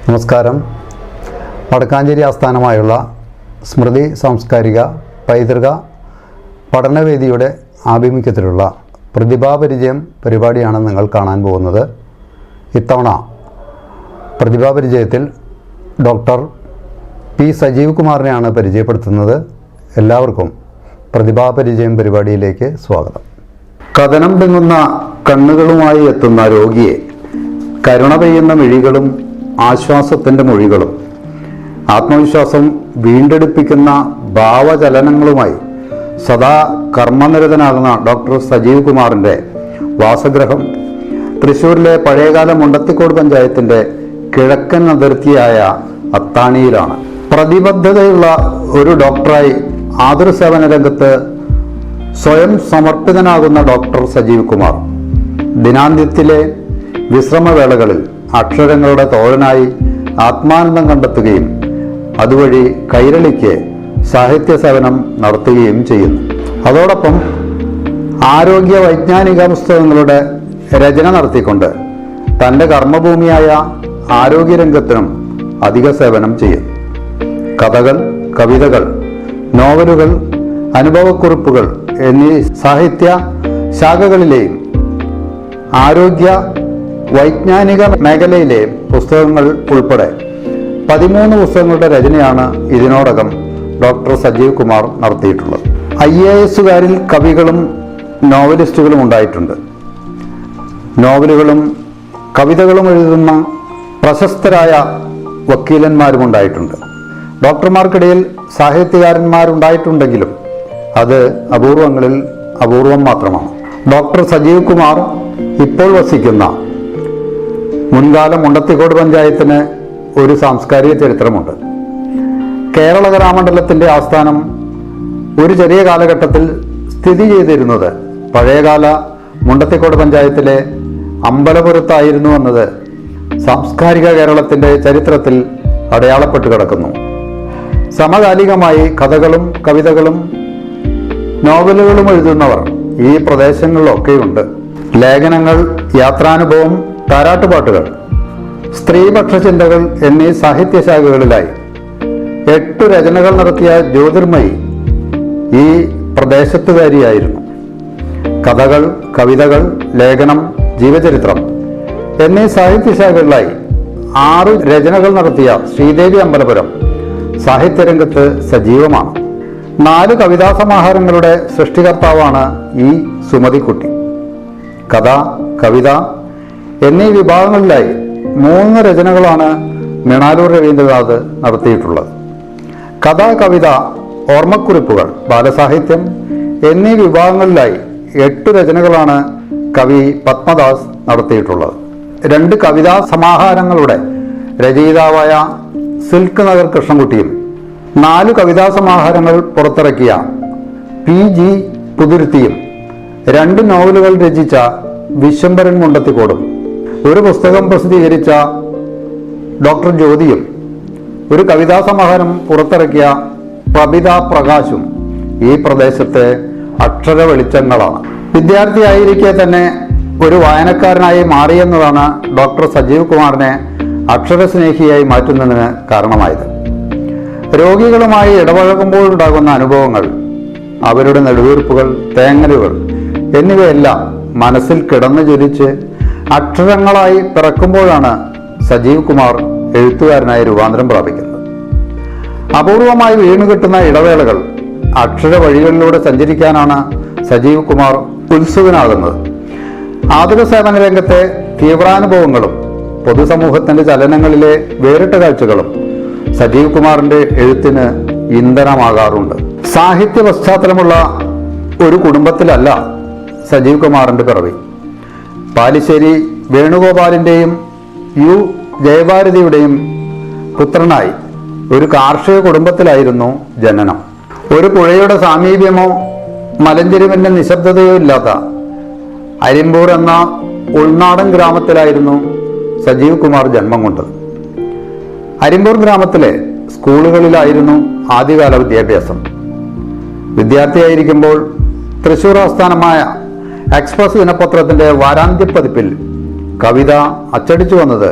നമസ്കാരം. വടക്കാഞ്ചേരി ആസ്ഥാനമായുള്ള സ്മൃതി സാംസ്കാരിക പൈതൃക പഠനവേദിയുടെ ആഭിമുഖ്യത്തിലുള്ള പ്രതിഭാപരിചയം പരിപാടിയാണ് നിങ്ങൾ കാണാൻ പോകുന്നത്. ഇത്തവണ പ്രതിഭാപരിചയത്തിൽ ഡോക്ടർ പി സജീവ് കുമാറിനെയാണ് പരിചയപ്പെടുത്തുന്നത്. എല്ലാവർക്കും പ്രതിഭാപരിചയം പരിപാടിയിലേക്ക് സ്വാഗതം. കഥനം പെങ്ങുന്ന കണ്ണുകളുമായി എത്തുന്ന രോഗിയെ കരുണ പെയ്യുന്ന മിഴികളും ആശ്വാസത്തിൻ്റെ മൊഴികളും ആത്മവിശ്വാസം വീണ്ടെടുപ്പിക്കുന്ന ഭാവചലനങ്ങളുമായി സദാ കർമ്മനിരതനാകുന്ന ഡോക്ടർ സജീവ് കുമാറിൻ്റെ വാസഗൃഹം തൃശ്ശൂരിലെ പഴയകാല മുണ്ടത്തിക്കോട് പഞ്ചായത്തിൻ്റെ കിഴക്കൻ അതിർത്തിയായ അത്താണിയിലാണ്. പ്രതിബദ്ധതയുള്ള ഒരു ഡോക്ടറായി ആതുരസേവന രംഗത്ത് സ്വയം സമർപ്പിതനാകുന്ന ഡോക്ടർ സജീവ് കുമാർ ദിനാന്ത്യത്തിലെ വിശ്രമവേളകളിൽ അക്ഷരങ്ങളുടെ തോഴനായി ആത്മാനന്ദം കണ്ടെത്തുകയും അതുവഴി കൈരളിക്ക് സാഹിത്യ സേവനം നടത്തുകയും ചെയ്യുന്നു. അതോടൊപ്പം ആരോഗ്യ വൈജ്ഞാനിക പുസ്തകങ്ങളുടെ രചന നടത്തിക്കൊണ്ട് തൻ്റെ കർമ്മഭൂമിയായ ആരോഗ്യരംഗത്തിനും അധിക സേവനം ചെയ്യുന്നു. കഥകൾ, കവിതകൾ, നോവലുകൾ, അനുഭവക്കുറിപ്പുകൾ എന്നീ സാഹിത്യ ശാഖകളിലെയും ആരോഗ്യ വൈജ്ഞാനിക മേഖലയിലെ പുസ്തകങ്ങൾ ഉൾപ്പെടെ 13 പുസ്തകങ്ങളുടെ രചനയാണ് ഇതിനോടകം ഡോക്ടർ സജീവ് കുമാർ നടത്തിയിട്ടുള്ളത്. IAS കവികളും നോവലിസ്റ്റുകളും ഉണ്ടായിട്ടുണ്ട്. നോവലുകളും കവിതകളും എഴുതുന്ന പ്രശസ്തരായ വക്കീലന്മാരും ഉണ്ടായിട്ടുണ്ട്. ഡോക്ടർമാർക്കിടയിൽ സാഹിത്യകാരന്മാരുണ്ടായിട്ടുണ്ടെങ്കിലും അത് അപൂർവങ്ങളിൽ അപൂർവം മാത്രമാണ്. ഡോക്ടർ സജീവ് കുമാർ ഇപ്പോൾ വസിക്കുന്ന മുൻകാല മുണ്ടത്തിക്കോട് പഞ്ചായത്തിന് ഒരു സാംസ്കാരിക ചരിത്രമുണ്ട്. കേരള കലാമണ്ഡലത്തിൻ്റെ ആസ്ഥാനം ഒരു ചെറിയ കാലഘട്ടത്തിൽ സ്ഥിതി ചെയ്തിരുന്നത് പഴയകാല മുണ്ടത്തിക്കോട് പഞ്ചായത്തിലെ അമ്പലപുരത്തായിരുന്നു എന്നത് സാംസ്കാരിക കേരളത്തിൻ്റെ ചരിത്രത്തിൽ അടയാളപ്പെട്ട് കിടക്കുന്നു. സമകാലികമായി കഥകളും കവിതകളും നോവലുകളും എഴുതുന്നവർ ഈ പ്രദേശങ്ങളിലൊക്കെയുണ്ട്. ലേഖനങ്ങൾ, യാത്രാനുഭവം, താരാട്ടുപാട്ടുകൾ, സ്ത്രീപക്ഷ ചിന്തകൾ എന്നീ സാഹിത്യശാഖകളിലായി 8 രചനകൾ നടത്തിയ ജ്യോതിർമയി ഈ പ്രദേശത്തുകാരിയായിരുന്നു. കഥകൾ, കവിതകൾ, ലേഖനം, ജീവചരിത്രം എന്നീ സാഹിത്യശാഖകളിലായി 6 രചനകൾ നടത്തിയ ശ്രീദേവി അമ്പലപുരം സാഹിത്യരംഗത്ത് സജീവമാണ്. 4 കവിതാ സമാഹാരങ്ങളുടെ സൃഷ്ടികർത്താവാണ് ഈ സുമതിക്കുട്ടി. കഥ, കവിത എന്നീ വിഭാഗങ്ങളിലായി 3 രചനകളാണ് മൃണാലൂർ രവീന്ദ്രനാഥ് നടത്തിയിട്ടുള്ളത്. കഥ, കവിത, ഓർമ്മക്കുറിപ്പുകൾ, ബാലസാഹിത്യം എന്നീ വിഭാഗങ്ങളിലായി 8 രചനകളാണ് കവി പത്മദാസ് നടത്തിയിട്ടുള്ളത്. 2 കവിതാ സമാഹാരങ്ങളുടെ രചയിതാവായ സിൽക്ക് നഗർ കൃഷ്ണൻകുട്ടിയും 4 കവിതാ സമാഹാരങ്ങൾ പുറത്തിറക്കിയ PG പുതുരുത്തിയും 2 നോവലുകൾ രചിച്ച വിശ്വംഭരൻ മുണ്ടത്തിക്കോടും, ഒരു പുസ്തകം പ്രസിദ്ധീകരിച്ച ഡോക്ടർ ജ്യോതിയും, ഒരു കവിതാ സമാഹാരം പുറത്തിറക്കിയ പ്രഭിത പ്രകാശും ഈ പ്രദേശത്തെ അക്ഷര വെളിച്ചങ്ങളാണ്. വിദ്യാർത്ഥിയായിരിക്കെ തന്നെ ഒരു വായനക്കാരനായി മാറിയെന്നതാണ് ഡോക്ടർ സജീവ് കുമാറിനെ അക്ഷരസ്നേഹിയായി മാറ്റുന്നതിന് കാരണമായത്. രോഗികളുമായി ഇടപഴകുമ്പോഴുണ്ടാകുന്ന അനുഭവങ്ങൾ, അവരുടെ നെടുവീർപ്പുകൾ, തേങ്ങലുകൾ എന്നിവയെല്ലാം മനസ്സിൽ കിടന്നു ജ്വലിച്ച് അക്ഷരങ്ങളായി പിറക്കുമ്പോഴാണ് സജീവ് കുമാർ എഴുത്തുകാരനായി രൂപാന്തരം പ്രാപിക്കുന്നത്. അപൂർവമായി വീണുകിട്ടുന്ന ഇടവേളകൾ അക്ഷര വഴികളിലൂടെ സഞ്ചരിക്കാനാണ് സജീവ് കുമാർ ഉത്സുകനാകുന്നത്. ആതുര സേവന രംഗത്തെ തീവ്രാനുഭവങ്ങളും പൊതുസമൂഹത്തിന്റെ ചലനങ്ങളിലെ വേറിട്ട കാഴ്ചകളും സജീവ് കുമാറിന്റെ എഴുത്തിന് ഇന്ധനമാകാറുണ്ട്. സാഹിത്യ പശ്ചാത്തലമുള്ള ഒരു കുടുംബത്തിലല്ല സജീവ് കുമാറിന്റെ പിറവി. പാലിശ്ശേരി വേണുഗോപാലിൻ്റെയും U ജയഭാരതിയുടെയും പുത്രനായി ഒരു കാർഷിക കുടുംബത്തിലായിരുന്നു ജനനം. ഒരു പുഴയുടെ സാമീപ്യമോ മലഞ്ചെരുവിൻ്റെ നിശബ്ദതയോ ഇല്ലാത്ത അരിമ്പൂർ എന്ന ഉൾനാടൻ ഗ്രാമത്തിലായിരുന്നു സജീവ് കുമാർ ജന്മം കൊണ്ടത്. അരിമ്പൂർ ഗ്രാമത്തിലെ സ്കൂളുകളിലായിരുന്നു ആദ്യകാല വിദ്യാഭ്യാസം. വിദ്യാർത്ഥിയായിരിക്കുമ്പോൾ തൃശ്ശൂർ ആസ്ഥാനമായ എക്സ്പ്രസ് ദിനപത്രത്തിൻ്റെ വാരാന്ത്യ പതിപ്പിൽ കവിത അച്ചടിച്ചു വന്നത്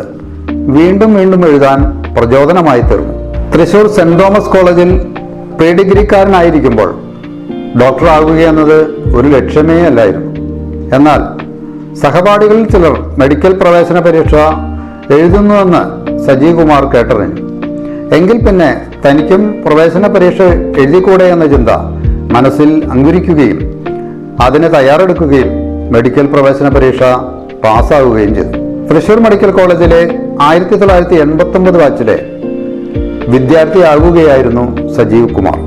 വീണ്ടും വീണ്ടും എഴുതാൻ പ്രചോദനമായി തീർന്നു. തൃശൂർ സെന്റ് തോമസ് കോളേജിൽ പ്രീ ഡിഗ്രിക്കാരനായിരിക്കുമ്പോൾ ഡോക്ടർ ആകുകയെന്നത് ഒരു ലക്ഷ്യമേ അല്ലായിരുന്നു. എന്നാൽ സഹപാഠികളിൽ ചിലർ മെഡിക്കൽ പ്രവേശന പരീക്ഷ എഴുതുന്നുവെന്ന് സജീവ് കുമാർ കേട്ടറിഞ്ഞു. എങ്കിൽ പിന്നെ തനിക്കും പ്രവേശന പരീക്ഷ എഴുതിക്കൂടെ എന്ന ചിന്ത മനസ്സിൽ അങ്കുരിക്കുകയും അതിന് തയ്യാറെടുക്കുകയും മെഡിക്കൽ പ്രവേശന പരീക്ഷ പാസ്സാവുകയും ചെയ്തു. തൃശൂർ മെഡിക്കൽ കോളേജിലെ 1989 ബാച്ചിലെ വിദ്യാർത്ഥിയാകുകയായിരുന്നു സജീവ് കുമാർ.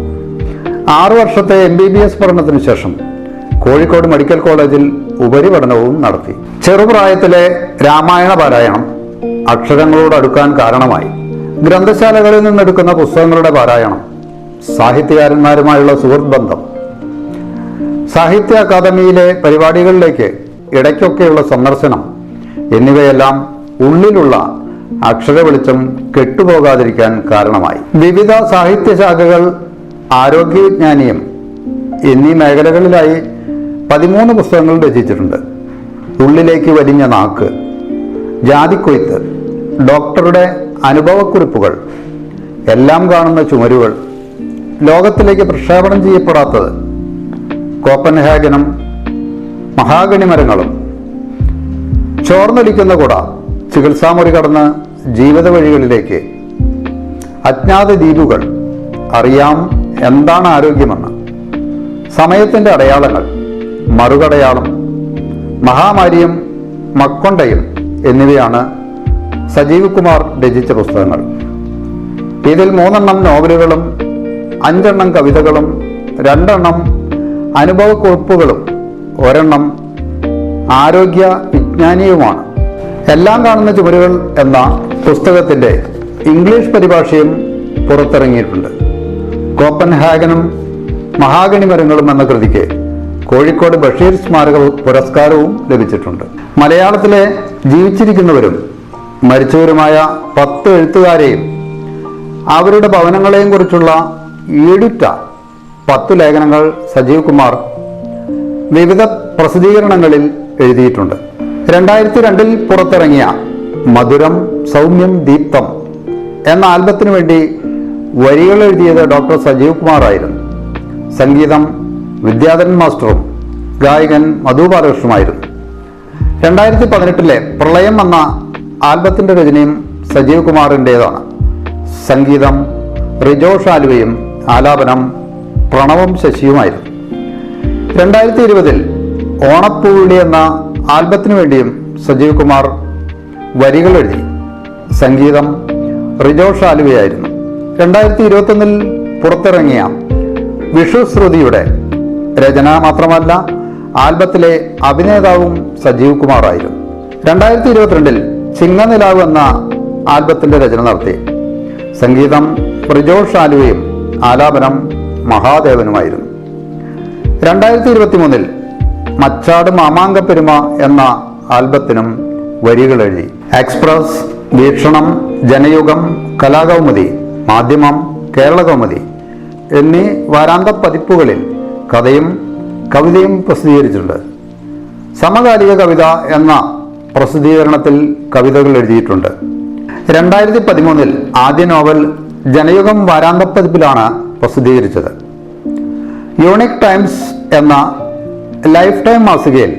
6 വർഷത്തെ MBBS പഠനത്തിനു ശേഷം കോഴിക്കോട് മെഡിക്കൽ കോളേജിൽ ഉപരിപഠനവും നടത്തി. ചെറുപ്രായത്തിലെ രാമായണ പാരായണം അക്ഷരങ്ങളോട് അടുക്കാൻ കാരണമായി. ഗ്രന്ഥശാലകളിൽ നിന്നെടുക്കുന്ന പുസ്തകങ്ങളുടെ പാരായണം, സാഹിത്യകാരന്മാരുമായുള്ള സുഹൃത്ത് ബന്ധം, സാഹിത്യ അക്കാദമിയിലെ പരിപാടികളിലേക്ക് ഇടയ്ക്കൊക്കെയുള്ള സന്ദർശനം എന്നിവയെല്ലാം ഉള്ളിലുള്ള അക്ഷര വെളിച്ചം കെട്ടുപോകാതിരിക്കാൻ കാരണമായി. വിവിധ സാഹിത്യ ശാഖകൾ, ആരോഗ്യവിജ്ഞാനീയം എന്നീ മേഖലകളിലായി 13 പുസ്തകങ്ങൾ രചിച്ചിട്ടുണ്ട്. ഉള്ളിലേക്ക് വലിഞ്ഞ നാക്ക്, ജാതിക്കൊയ്ത്ത്, ഡോക്ടറുടെ അനുഭവക്കുറിപ്പുകൾ, എല്ലാം കാണുന്ന ചുമരുകൾ, ലോകത്തിലേക്ക് പ്രക്ഷേപണം ചെയ്യപ്പെടാത്തത്, കോപ്പൻഹാഗനും മഹാഗണി മരങ്ങളും, ചോർന്നൊലിക്കുന്ന കുട, ചികിത്സാമുറി കടന്ന് ജീവിത വഴികളിലേക്ക്, അജ്ഞാത ദ്വീപുകൾ, അറിയാം എന്താണ് ആരോഗ്യമെന്ന്, സമയത്തിൻ്റെ അടയാളങ്ങൾ, മറുകടയാളം, മഹാമാരിയും മക്കൊണ്ടയും എന്നിവയാണ് സജീവ് കുമാർ രചിച്ച പുസ്തകങ്ങൾ. ഇതിൽ 3 നോവലുകളും 5 കവിതകളും 2 അനുഭവക്കുറിപ്പുകളും 1 ആരോഗ്യ വിജ്ഞാനീയവുമാണ്. എല്ലാം കാണുന്ന ചുമരുകൾ എന്ന പുസ്തകത്തിൻ്റെ ഇംഗ്ലീഷ് പരിഭാഷയും പുറത്തിറങ്ങിയിട്ടുണ്ട്. കോപ്പൻഹാഗനും മഹാഗണി മരങ്ങളും എന്ന കൃതിക്ക് കോഴിക്കോട് ബഷീർ സ്മാരക പുരസ്കാരവും ലഭിച്ചിട്ടുണ്ട്. മലയാളത്തിലെ ജീവിച്ചിരിക്കുന്നവരും മരിച്ചവരുമായ 10 എഴുത്തുകാരെയും അവരുടെ ഭവനങ്ങളെയും കുറിച്ചുള്ള ഈടുറ്റ 10 ലേഖനങ്ങൾ സജീവ് കുമാർ വിവിധ പ്രസിദ്ധീകരണങ്ങളിൽ എഴുതിയിട്ടുണ്ട്. 2002 പുറത്തിറങ്ങിയ മധുരം സൗമ്യം ദീപ്തം എന്ന ആൽബത്തിനു വേണ്ടി വരികൾ എഴുതിയത് ഡോക്ടർ സജീവ് കുമാർ ആയിരുന്നു. സംഗീതം വിദ്യാധരൻ മാസ്റ്ററും ഗായകൻ മധു ബാലകൃഷ്ണനുമായിരുന്നു. 2018 പ്രളയം എന്ന ആൽബത്തിൻ്റെ രചനയും സജീവ് കുമാറിൻ്റേതാണ്. സംഗീതം റിജോഷ് ആലുവയും ആലാപനം പ്രണവം ശശിയുമായിരുന്നു. 2020 ഓണപ്പൂവിളി എന്ന ആൽബത്തിനു വേണ്ടിയും സജീവ് കുമാർ വരികൾ എഴുതി. സംഗീതം റിജോഷ് ആലുവയായിരുന്നു. 2021 പുറത്തിറങ്ങിയ വിഷുശ്രുതിയുടെ രചന മാത്രമല്ല ആൽബത്തിലെ അഭിനേതാവും സജീവ് കുമാർ ആയിരുന്നു. 2022 ചിങ്ങനിലാവ് എന്ന ആൽബത്തിന്റെ രചന നടത്തി. സംഗീതം റിജോഷ് ആലുവയും ആലാപനം മഹാദേവനുമായിരുന്നു. 2023 മച്ചാട് മാമാങ്കപ്പെരുമ എന്ന ആൽബത്തിനും വരികൾ എഴുതി. എക്സ്പ്രസ്, വീക്ഷണം, ജനയുഗം, കലാകൗമുദി, മാധ്യമം, കേരളകൗമുദി എന്നീ വാരാന്ത പതിപ്പുകളിൽ കഥയും കവിതയും പ്രസിദ്ധീകരിച്ചിട്ടുണ്ട്. സമകാലിക കവിത എന്ന പ്രസിദ്ധീകരണത്തിൽ കവിതകൾ എഴുതിയിട്ടുണ്ട്. 2013 ആദ്യ നോവൽ ജനയുഗം വാരാന്ത പതിപ്പിലാണ് പ്രസിദ്ധീകരിച്ചത്. യൂണിക് ടൈംസ് എന്ന ലൈഫ് ടൈം മാസികയിൽ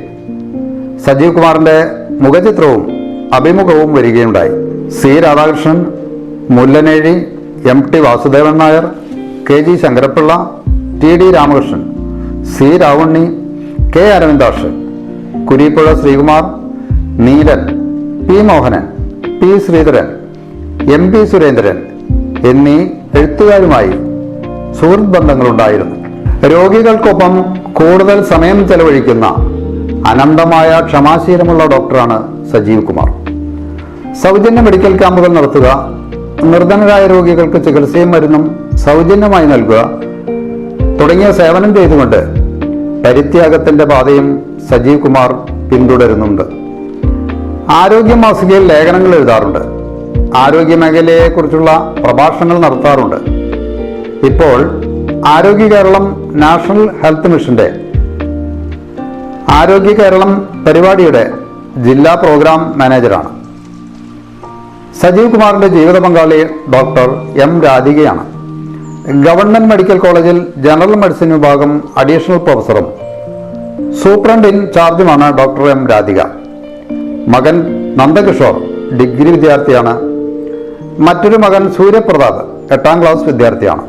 സജീവ് കുമാറിൻ്റെ മുഖചിത്രവും അഭിമുഖവും വരികയുണ്ടായി. C Radhakrishnan, Mullanezhi, MT Vasudevan Nair, KG Sankarappilla, TD Ramakrishnan, C Ravunni, K Aravindakshan, Kureeppuzha Sreekumar, Neelan, P Mohanan, P Sreedharan, MP Surendran എന്നീ എഴുത്തുകാരുമായി സുഹൃത്ത് ബന്ധങ്ങളുണ്ടായിരുന്നു. രോഗികൾക്കൊപ്പം കൂടുതൽ സമയം ചെലവഴിക്കുന്ന അനന്തമായ ക്ഷമാശീലമുള്ള ഡോക്ടറാണ് സജീവ് കുമാർ. സൗജന്യ മെഡിക്കൽ ക്യാമ്പുകൾ നടത്തുക, നിർധനരായ രോഗികൾക്ക് ചികിത്സയും മരുന്നും സൗജന്യമായി നൽകുക തുടങ്ങിയ സേവനം ചെയ്തുകൊണ്ട് പരിത്യാഗത്തിന്റെ പാതയും സജീവ് കുമാർ പിന്തുടരുന്നുണ്ട്. ആരോഗ്യ മാസികയിൽ ലേഖനങ്ങൾ എഴുതാറുണ്ട്. ആരോഗ്യ മേഖലയെക്കുറിച്ചുള്ള പ്രഭാഷണങ്ങൾ നടത്താറുണ്ട്. ഇപ്പോൾ ആരോഗ്യ കേരളം നാഷണൽ ഹെൽത്ത് മിഷന്റെ ആരോഗ്യ കേരളം പരിപാടിയുടെ ജില്ലാ പ്രോഗ്രാം മാനേജറാണ്. സജീവ് കുമാറിന്റെ ജീവിത പങ്കാളി ഡോക്ടർ എം രാധികയാണ്. ഗവൺമെന്റ് മെഡിക്കൽ കോളേജിൽ ജനറൽ മെഡിസിൻ വിഭാഗം അഡീഷണൽ പ്രൊഫസറും സൂപ്രണ്ട് ഇൻ ചാർജുമാണ് ഡോക്ടർ എം രാധിക. മകൻ നന്ദകിഷോർ ഡിഗ്രി വിദ്യാർത്ഥിയാണ്. മറ്റൊരു മകൻ സൂര്യപ്രതാപ് 8ാം ക്ലാസ് വിദ്യാർത്ഥിയാണ്.